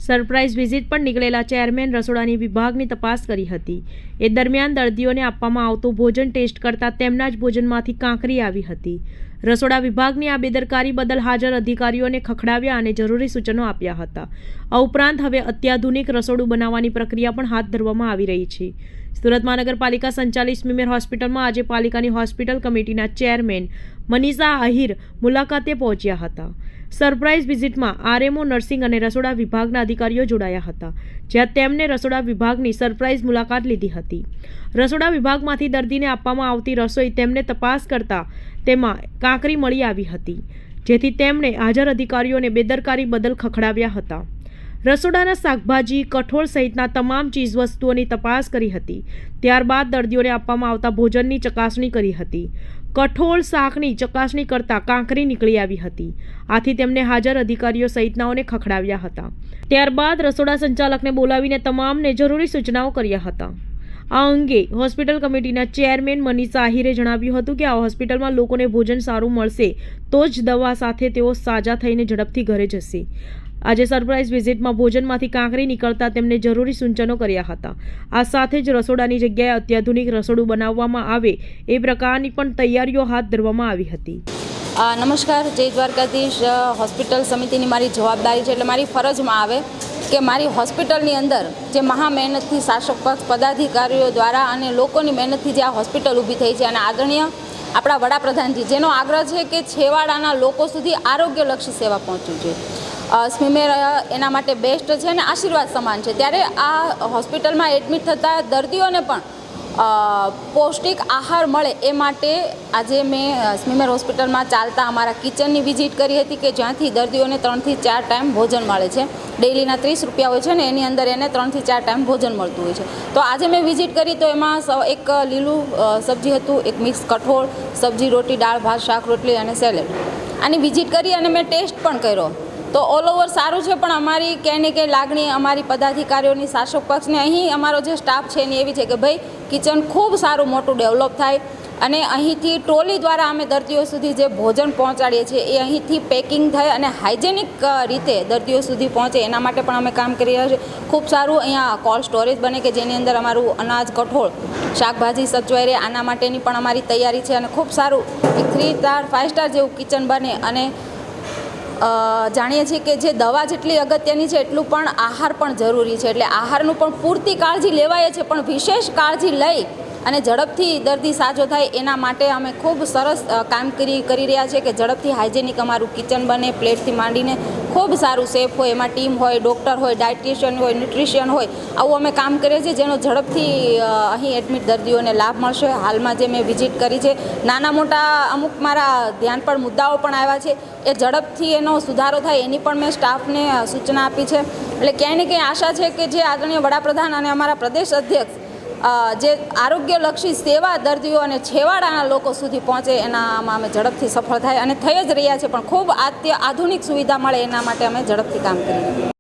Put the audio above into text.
Surprise visit પર નીકળેલા chairman રસોડાની વિભાગની તપાસ કરી હતી। એ દરમિયાન દર્દીઓને આપવામાં આવતું ભોજન ટેસ્ટ કરતા તેમના જ ભોજનમાંથી કાંકરી આવી હતી। રસોડા વિભાગની આ બેદરકારી બદલ હાજર અધિકારીઓને ખખડાવ્યા અને જરૂરી સૂચનો આપ્યા હતા। આ ઉપરાંત હવે અત્યાધુનિક રસોડું બનાવવાની પ્રક્રિયા પણ હાથ ધરવામાં આવી રહી છે। સુરત મહાનગરપાલિકા સંચાલિત સ્મીમેર હોસ્પિટલમાં આજે પાલિકાની હોસ્પિટલ કમિટીના ચેરમેન મનીષા આહિર મુલાકાતે પહોંચ્યા હતા। સરપ્રાઇઝ વિઝિટમાં આરએમઓ, નર્સિંગ અને રસોડા વિભાગના અધિકારીઓ જોડાયા હતા, જ્યાં તેમને રસોડા વિભાગની સરપ્રાઇઝ મુલાકાત લીધી હતી। રસોડા વિભાગમાંથી દર્દીને આપવામાં આવતી રસોઈ તેમને તપાસ કરતા તેમાં કાંકરી મળી આવી હતી, જેથી તેમણે હાજર અધિકારીઓને બેદરકારી બદલ ખખડાવ્યા હતા। રસોડાના શાકભાજી, કઠોળ સહિતના તમામ ચીજવસ્તુઓની તપાસ કરી હતી। ત્યારબાદ દર્દીઓને આપવામાં આવતા ભોજનની ચકાસણી કરી હતી। કઠોળ શાકની ચકાસણી કરતા કાંકરી નીકળી આવી હતી, આથી તેમને હાજર અધિકારીઓ સહિતનાઓને ખખડાવ્યા હતા। ત્યારબાદ રસોડા સંચાલકને બોલાવીને તમામને જરૂરી સૂચનાઓ કર્યા હતા। આ અંગે હોસ્પિટલ કમિટીના ચેરમેન મનીષા આહિરે જણાવ્યું હતું કે આ હોસ્પિટલમાં લોકોને ભોજન સારું મળશે તો જ દવા સાથે તેઓ સાજા થઈને ઝડપથી ઘરે જશે। આજે સરપ્રાઇઝ વિઝિટમાં ભોજનમાંથી કાંકરી નીકળતા તેમને જરૂરી સૂચનો કર્યા હતા। આ સાથે જ રસોડાની જગ્યાએ અત્યાધુનિક રસોડું બનાવવામાં આવે એ પ્રકારની પણ તૈયારીઓ હાથ ધરવામાં આવી હતી। નમસ્કાર, જય દ્વારકાધીશ। હોસ્પિટલ સમિતિની મારી જવાબદારી છે, એટલે મારી ફરજમાં આવે કે મારી હોસ્પિટલની અંદર જે મહા મહેનતથી શાસક પક્ષ પદાધિકારીઓ દ્વારા અને લોકોની મહેનતથી જે આ હોસ્પિટલ ઊભી થઈ છે, અને આદરણીય આપણા વડાપ્રધાનજી જેનો આગ્રહ છે કે છેવાડાના લોકો સુધી આરોગ્યલક્ષી સેવા પહોંચવી જોઈએ, સ્મીમેર એના માટે બેસ્ટ છે અને આશીર્વાદ સમાન છે। ત્યારે આ હોસ્પિટલમાં એડમિટ થતા દર્દીઓને પણ પૌષ્ટિક આહાર મળે એ માટે આજે મેં સ્મીમેર હોસ્પિટલમાં ચાલતા અમારા કિચનની વિઝિટ કરી હતી, કે જ્યાંથી દર્દીઓને 3 થી 4 ટાઈમ ભોજન મળે છે। ડેઈલીના 30 રૂપિયા હોય છે ને, એની અંદર એને 3 થી 4 ટાઈમ ભોજન મળતું હોય છે। તો આજે મેં વિઝિટ કરી તો એમાં એક લીલું સબ્જી હતું, એક મિક્સ કઠોળ, સબ્જી, રોટી, દાળ, ભાત, શાક, રોટલી અને સેલેડ, આની વિઝિટ કરી અને મેં ટેસ્ટ પણ કર્યો। તો ઓલ ઓવર સારું છે, પણ અમારી ક્યાંય ને ક્યાંય લાગણી અમારી પદાધિકારીઓની, શાસક પક્ષને, અહીં અમારો જે સ્ટાફ છે એની એવી છે કે ભાઈ કિચન ખૂબ સારું મોટું ડેવલપ થાય અને અહીંથી ટ્રોલી દ્વારા અમે દર્દીઓ સુધી જે ભોજન પહોંચાડીએ છીએ એ અહીંથી પેકિંગ થાય અને હાઇજેનિક રીતે દર્દીઓ સુધી પહોંચે, એના માટે પણ અમે કામ કરી રહ્યા છીએ। ખૂબ સારું અહીંયા કોલ્ડ સ્ટોરેજ બને કે જેની અંદર અમારું અનાજ, કઠોળ, શાકભાજી સચવાઈ રહે, આના માટેની પણ અમારી તૈયારી છે અને ખૂબ સારું એક 3 સ્ટાર 5 સ્ટાર જેવું કિચન બને। અને જાણીએ છીએ કે જે દવા જેટલી અગત્યની છે એટલું પણ આહાર પણ જરૂરી છે, એટલે આહારનું પણ પૂરતી કાળજી લેવાય છે, પણ વિશેષ કાળજી લઈ અને ઝડપથી દર્દી સાજો થાય એના માટે અમે ખૂબ સરસ કામગીરી કરી રહ્યા છીએ કે ઝડપથી હાઇજેનિક અમારું કિચન બને, પ્લેટથી માંડીને ખૂબ સારું સેફ હોય, એમાં ટીમ હોય, ડૉક્ટર હોય, ડાયટિશિયન હોય, ન્યુટ્રિશિયન હોય, આવું અમે કામ કરીએ છીએ, જેનો ઝડપથી અહીં એડમિટ દર્દીઓને લાભ મળશે। હાલમાં જે મેં વિઝિટ કરી છે, નાના મોટા અમુક મારા ધ્યાન પર મુદ્દાઓ પણ આવ્યા છે, એ ઝડપથી એનો સુધારો થાય એની પણ મેં સ્ટાફને સૂચના આપી છે। એટલે ક્યાંય ને ક્યાંય આશા છે કે જે આદરણીય વડાપ્રધાન અને અમારા પ્રદેશ અધ્યક્ષ જે આરોગ્યલક્ષી સેવા દર્દીઓ અને છેવાડાના લોકો સુધી પહોંચે એનામાં અમે ઝડપથી સફળ થાય અને થઈ જ રહ્યા છે, પણ ખૂબ આધુનિક સુવિધા મળે એના માટે અમે ઝડપથી કામ કરીએ।